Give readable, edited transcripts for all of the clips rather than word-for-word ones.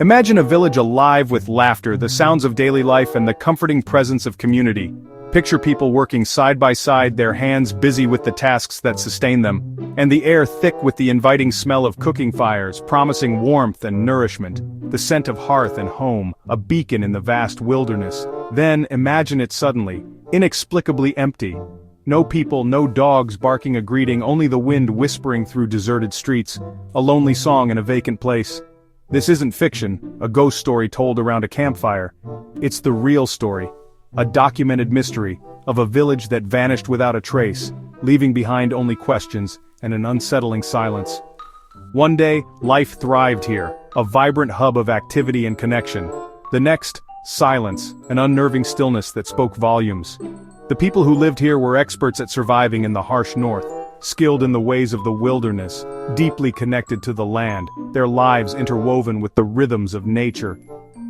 Imagine a village alive with laughter, the sounds of daily life, and the comforting presence of community. Picture people working side by side, their hands busy with the tasks that sustain them, and the air thick with the inviting smell of cooking fires, promising warmth and nourishment, the scent of hearth and home, a beacon in the vast wilderness. Then imagine it suddenly, inexplicably empty. No people, no dogs barking a greeting, only the wind whispering through deserted streets, a lonely song in a vacant place. This isn't fiction, a ghost story told around a campfire. It's the real story, a documented mystery of a village that vanished without a trace, leaving behind only questions and an unsettling silence. One day, life thrived here, a vibrant hub of activity and connection. The next, silence, an unnerving stillness that spoke volumes. The people who lived here were experts at surviving in the harsh north, skilled in the ways of the wilderness, deeply connected to the land, their lives interwoven with the rhythms of nature.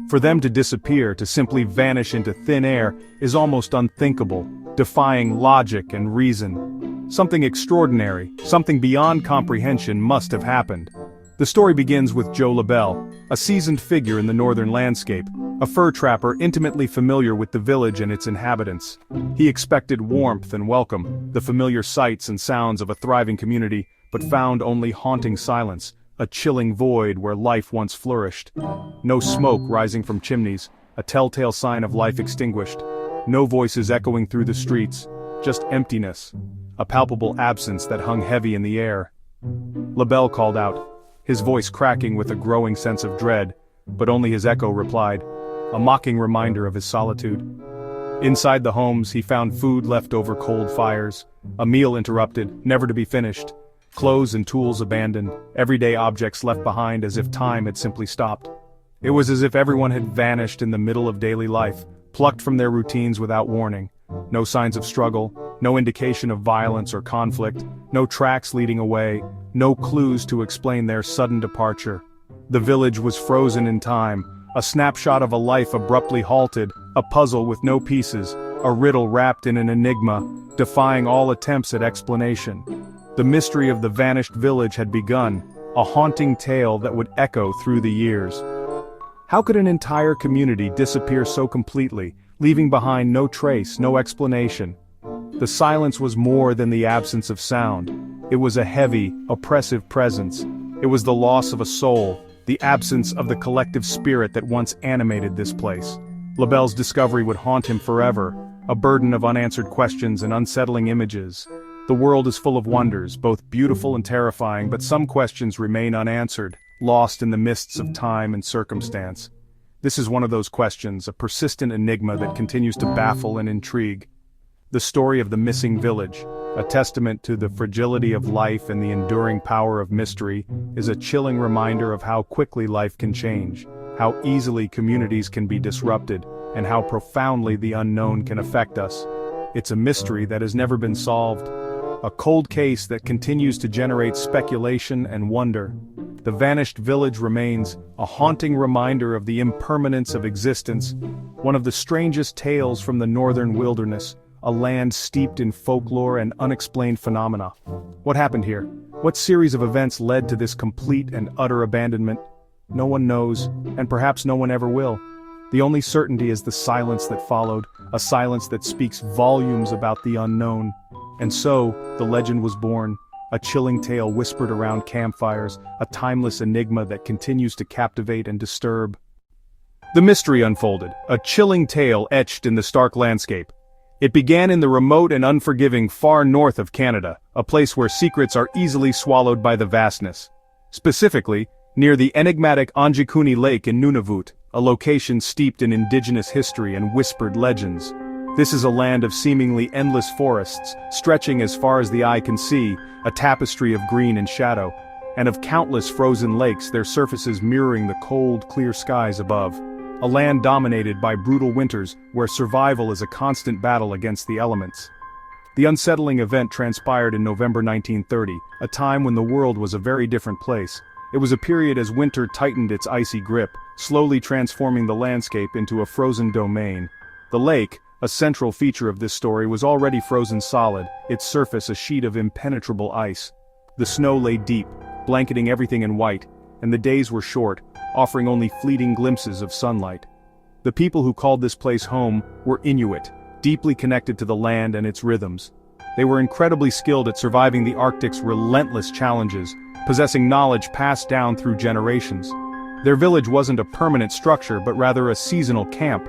For them to disappear, to simply vanish into thin air, is almost unthinkable, defying logic and reason. Something extraordinary, something beyond comprehension must have happened. The story begins with Joe LaBelle, a seasoned figure in the northern landscape, a fur trapper intimately familiar with the village and its inhabitants. He expected warmth and welcome, the familiar sights and sounds of a thriving community, but found only haunting silence, a chilling void where life once flourished. No smoke rising from chimneys, a telltale sign of life extinguished. No voices echoing through the streets, just emptiness, a palpable absence that hung heavy in the air. LaBelle called out, his voice cracking with a growing sense of dread, but only his echo replied, a mocking reminder of his solitude. Inside the homes, he found food left over cold fires, a meal interrupted, never to be finished, clothes and tools abandoned, everyday objects left behind as if time had simply stopped. It was as if everyone had vanished in the middle of daily life, plucked from their routines without warning. No signs of struggle, no indication of violence or conflict, no tracks leading away, no clues to explain their sudden departure. The village was frozen in time, a snapshot of a life abruptly halted, a puzzle with no pieces, a riddle wrapped in an enigma, defying all attempts at explanation. The mystery of the vanished village had begun, a haunting tale that would echo through the years. How could an entire community disappear so completely, leaving behind no trace, no explanation? The silence was more than the absence of sound. It was a heavy, oppressive presence. It was the loss of a soul, the absence of the collective spirit that once animated this place. LaBelle's discovery would haunt him forever, a burden of unanswered questions and unsettling images. The world is full of wonders, both beautiful and terrifying, but some questions remain unanswered, lost in the mists of time and circumstance. This is one of those questions, a persistent enigma that continues to baffle and intrigue. The story of the missing village, a testament to the fragility of life and the enduring power of mystery, is a chilling reminder of how quickly life can change, how easily communities can be disrupted, and how profoundly the unknown can affect us. It's a mystery that has never been solved, a cold case that continues to generate speculation and wonder. The vanished village remains a haunting reminder of the impermanence of existence, one of the strangest tales from the northern wilderness, a land steeped in folklore and unexplained phenomena. What happened here? What series of events led to this complete and utter abandonment? No one knows, and perhaps no one ever will. The only certainty is the silence that followed, a silence that speaks volumes about the unknown. And so, the legend was born, a chilling tale whispered around campfires, a timeless enigma that continues to captivate and disturb. The mystery unfolded, a chilling tale etched in the stark landscape. It began in the remote and unforgiving far north of Canada, a place where secrets are easily swallowed by the vastness. Specifically, near the enigmatic Anjikuni Lake in Nunavut, a location steeped in indigenous history and whispered legends. This is a land of seemingly endless forests, stretching as far as the eye can see, a tapestry of green and shadow, and of countless frozen lakes, their surfaces mirroring the cold, clear skies above. A land dominated by brutal winters where survival is a constant battle against the elements. The unsettling event transpired in November 1930, a time when the world was a very different place. It was a period as winter tightened its icy grip, slowly transforming the landscape into a frozen domain. The lake, a central feature of this story, was already frozen solid, its surface a sheet of impenetrable ice. The snow lay deep, blanketing everything in white, and the days were short, offering only fleeting glimpses of sunlight. The people who called this place home were Inuit, deeply connected to the land and its rhythms. They were incredibly skilled at surviving the Arctic's relentless challenges, possessing knowledge passed down through generations. Their village wasn't a permanent structure but rather a seasonal camp,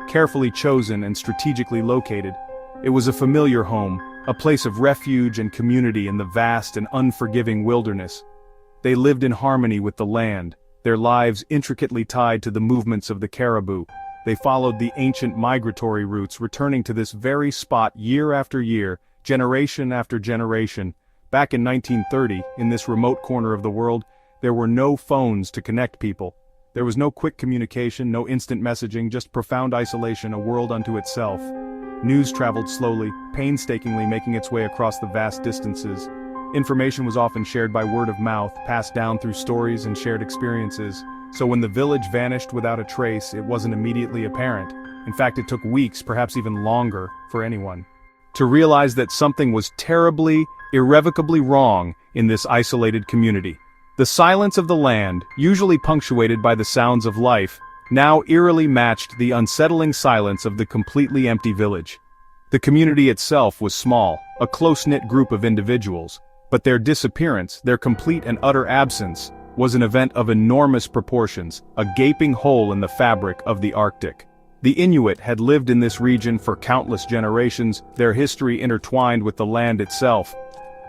carefully chosen and strategically located. It was a familiar home, a place of refuge and community in the vast and unforgiving wilderness. They lived in harmony with the land, their lives intricately tied to the movements of the caribou. They followed the ancient migratory routes, returning to this very spot year after year, generation after generation. Back in 1930, in this remote corner of the world, there were no phones to connect people. There was no quick communication, no instant messaging, just profound isolation, a world unto itself. News traveled slowly, painstakingly making its way across the vast distances. Information was often shared by word of mouth, passed down through stories and shared experiences. So when the village vanished without a trace, it wasn't immediately apparent. In fact, it took weeks, perhaps even longer, for anyone to realize that something was terribly, irrevocably wrong in this isolated community. The silence of the land, usually punctuated by the sounds of life, now eerily matched the unsettling silence of the completely empty village. The community itself was small, a close-knit group of individuals, but their disappearance, their complete and utter absence, was an event of enormous proportions, a gaping hole in the fabric of the Arctic. The Inuit had lived in this region for countless generations, their history intertwined with the land itself.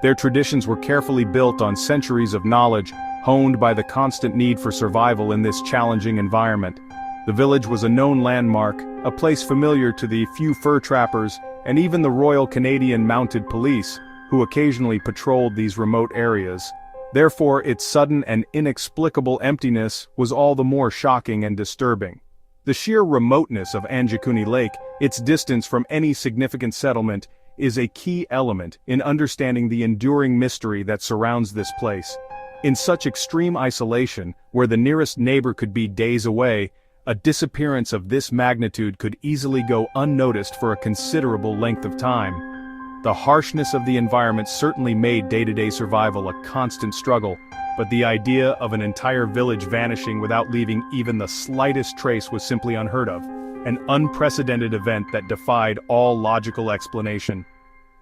Their traditions were carefully built on centuries of knowledge, honed by the constant need for survival in this challenging environment. The village was a known landmark, a place familiar to the few fur trappers and even the Royal Canadian Mounted Police, who occasionally patrolled these remote areas. Therefore, its sudden and inexplicable emptiness was all the more shocking and disturbing. The sheer remoteness of Anjikuni Lake, its distance from any significant settlement, is a key element in understanding the enduring mystery that surrounds this place. In such extreme isolation, where the nearest neighbor could be days away, a disappearance of this magnitude could easily go unnoticed for a considerable length of time. The harshness of the environment certainly made day-to-day survival a constant struggle, but the idea of an entire village vanishing without leaving even the slightest trace was simply unheard of, an unprecedented event that defied all logical explanation.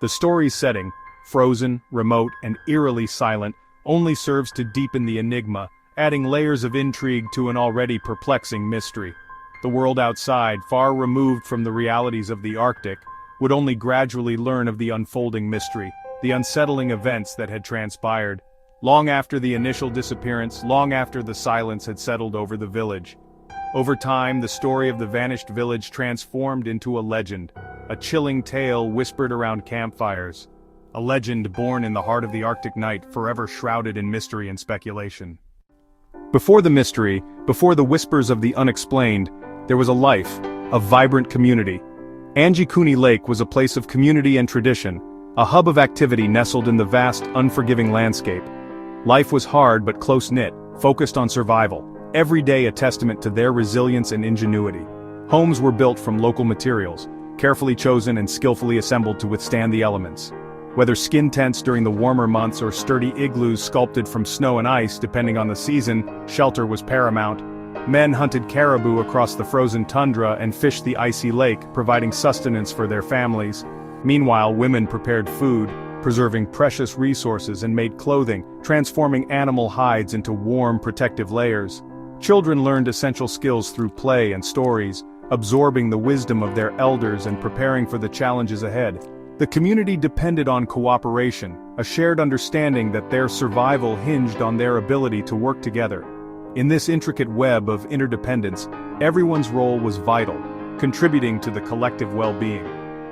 The story's setting, frozen, remote, and eerily silent, only serves to deepen the enigma, adding layers of intrigue to an already perplexing mystery. The world outside, far removed from the realities of the Arctic, would only gradually learn of the unfolding mystery, the unsettling events that had transpired. Long after the initial disappearance, long after the silence had settled over the village. Over time, the story of the vanished village transformed into a legend, a chilling tale whispered around campfires. A legend born in the heart of the Arctic night, forever shrouded in mystery and speculation. Before the mystery, before the whispers of the unexplained, there was a life, a vibrant community. Anjikuni Lake was a place of community and tradition, a hub of activity nestled in the vast, unforgiving landscape. Life was hard but close-knit, focused on survival, every day a testament to their resilience and ingenuity. Homes were built from local materials, carefully chosen and skillfully assembled to withstand the elements. Whether skin tents during the warmer months or sturdy igloos sculpted from snow and ice depending on the season, shelter was paramount. Men hunted caribou across the frozen tundra and fished the icy lake, providing sustenance for their families. Meanwhile, women prepared food, preserving precious resources, and made clothing, transforming animal hides into warm, protective layers. Children learned essential skills through play and stories, absorbing the wisdom of their elders and preparing for the challenges ahead. The community depended on cooperation, a shared understanding that their survival hinged on their ability to work together. In this intricate web of interdependence, everyone's role was vital, contributing to the collective well-being.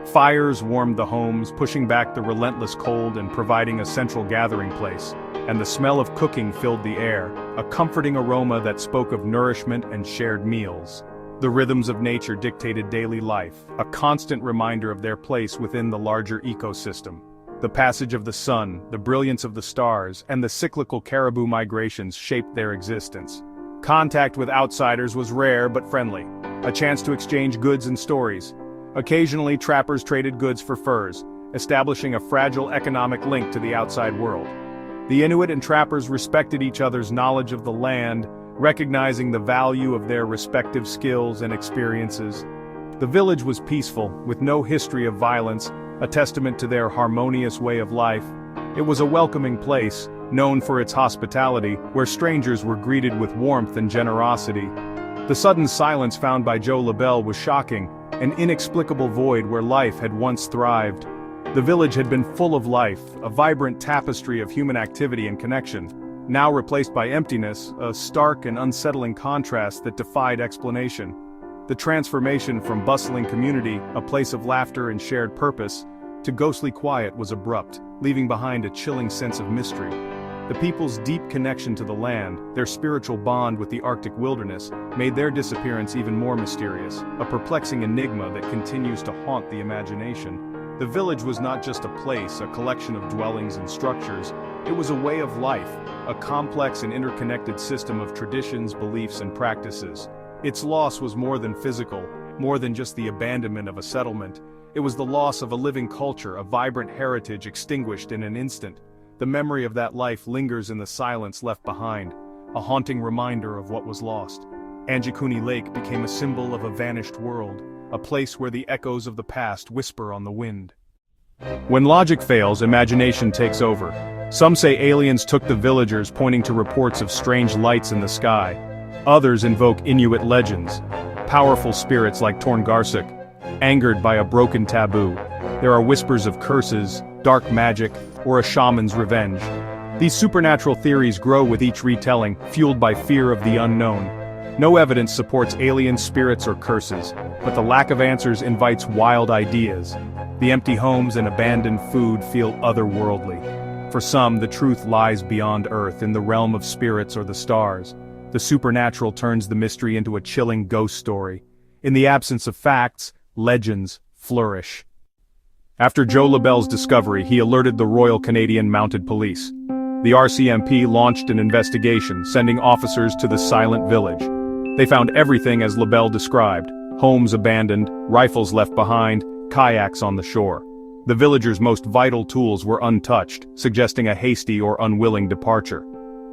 Fires warmed the homes, pushing back the relentless cold and providing a central gathering place, and the smell of cooking filled the air, a comforting aroma that spoke of nourishment and shared meals. The rhythms of nature dictated daily life, a constant reminder of their place within the larger ecosystem. The passage of the sun, the brilliance of the stars, and the cyclical caribou migrations shaped their existence. Contact with outsiders was rare but friendly, a chance to exchange goods and stories. Occasionally, trappers traded goods for furs, establishing a fragile economic link to the outside world. The Inuit and trappers respected each other's knowledge of the land, recognizing the value of their respective skills and experiences. The village was peaceful, with no history of violence, a testament to their harmonious way of life. It was a welcoming place, known for its hospitality, where strangers were greeted with warmth and generosity. The sudden silence found by Joe LaBelle was shocking, an inexplicable void where life had once thrived. The village had been full of life, a vibrant tapestry of human activity and connection, now replaced by emptiness, a stark and unsettling contrast that defied explanation. The transformation from bustling community, a place of laughter and shared purpose, to ghostly quiet was abrupt, leaving behind a chilling sense of mystery. The people's deep connection to the land, their spiritual bond with the Arctic wilderness, made their disappearance even more mysterious, a perplexing enigma that continues to haunt the imagination. The village was not just a place, a collection of dwellings and structures. It was a way of life, a complex and interconnected system of traditions, beliefs, and practices. Its loss was more than physical, more than just the abandonment of a settlement. It was the loss of a living culture, a vibrant heritage extinguished in an instant. The memory of that life lingers in the silence left behind, a haunting reminder of what was lost. Anjikuni Lake became a symbol of a vanished world, a place where the echoes of the past whisper on the wind. When logic fails, imagination takes over. Some say aliens took the villagers, pointing to reports of strange lights in the sky. Others invoke Inuit legends, powerful spirits like Torngarsuk, angered by a broken taboo. There are whispers of curses, dark magic, or a shaman's revenge. These supernatural theories grow with each retelling, fueled by fear of the unknown. No evidence supports alien spirits or curses, but the lack of answers invites wild ideas. The empty homes and abandoned food feel otherworldly. For some, the truth lies beyond Earth, in the realm of spirits or the stars. The supernatural turns the mystery into a chilling ghost story. In the absence of facts, legends flourish. After Joe LaBelle's discovery, he alerted the Royal Canadian Mounted Police. The RCMP launched an investigation, sending officers to the silent village. They found everything as LaBelle described: homes abandoned, rifles left behind, kayaks on the shore. The villagers' most vital tools were untouched, suggesting a hasty or unwilling departure.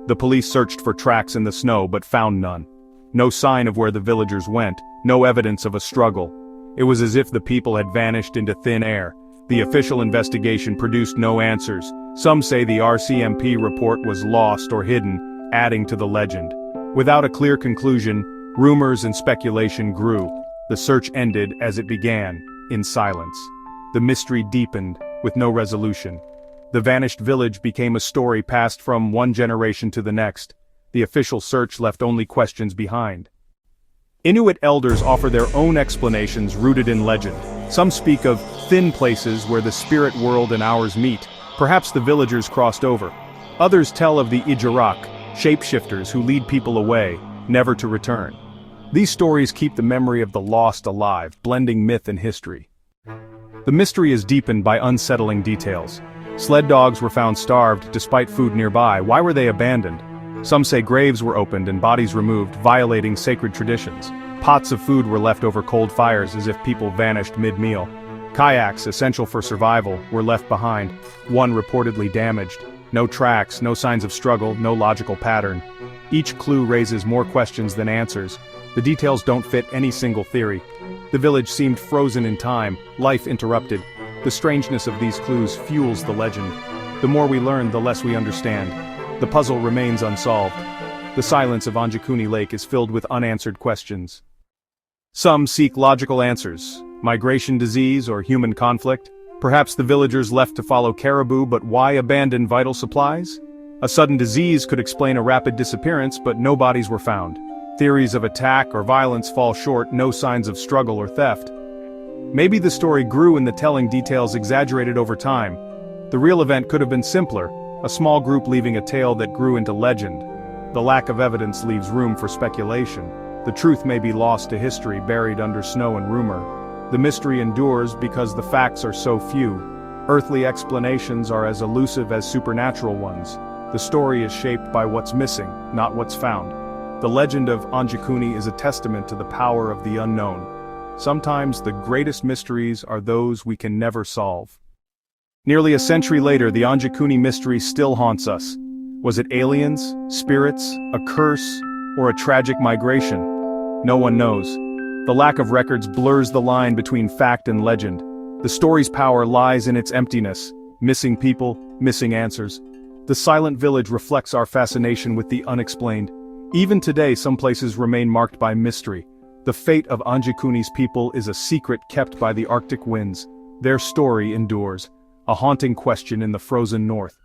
The police searched for tracks in the snow but found none. No sign of where the villagers went, no evidence of a struggle. It was as if the people had vanished into thin air. The official investigation produced no answers. Some say the RCMP report was lost or hidden, adding to the legend. Without a clear conclusion, rumors and speculation grew. The search ended as it began, in silence. The mystery deepened, with no resolution. The vanished village became a story passed from one generation to the next. The official search left only questions behind. Inuit elders offer their own explanations rooted in legend. Some speak of thin places where the spirit world and ours meet. Perhaps the villagers crossed over. Others tell of the Ijarak, shapeshifters who lead people away, never to return. These stories keep the memory of the lost alive, blending myth and history. The mystery is deepened by unsettling details. Sled dogs were found starved despite food nearby. Why were they abandoned? Some say graves were opened and bodies removed, violating sacred traditions. Pots of food were left over cold fires as if people vanished mid-meal. Kayaks, essential for survival, were left behind, one reportedly damaged. No tracks, no signs of struggle, no logical pattern. Each clue raises more questions than answers. The details don't fit any single theory. The village seemed frozen in time, life interrupted. The strangeness of these clues fuels the legend. The more we learn, the less we understand. The puzzle remains unsolved. The silence of Anjikuni Lake is filled with unanswered questions. Some seek logical answers: migration, disease, or human conflict. Perhaps the villagers left to follow caribou, but why abandon vital supplies? A sudden disease could explain a rapid disappearance, but no bodies were found. Theories of attack or violence fall short, no signs of struggle or theft. Maybe the story grew in the telling, details exaggerated over time. The real event could have been simpler, a small group leaving a tale that grew into legend. The lack of evidence leaves room for speculation. The truth may be lost to history, buried under snow and rumor. The mystery endures because the facts are so few. Earthly explanations are as elusive as supernatural ones. The story is shaped by what's missing, not what's found. The legend of Anjikuni is a testament to the power of the unknown. Sometimes the greatest mysteries are those we can never solve. Nearly a century later, the Anjikuni mystery still haunts us. Was it aliens, spirits, a curse, or a tragic migration? No one knows. The lack of records blurs the line between fact and legend. The story's power lies in its emptiness. Missing people, missing answers. The silent village reflects our fascination with the unexplained. Even today, some places remain marked by mystery. The fate of Anjikuni's people is a secret kept by the Arctic winds. Their story endures, a haunting question in the frozen north.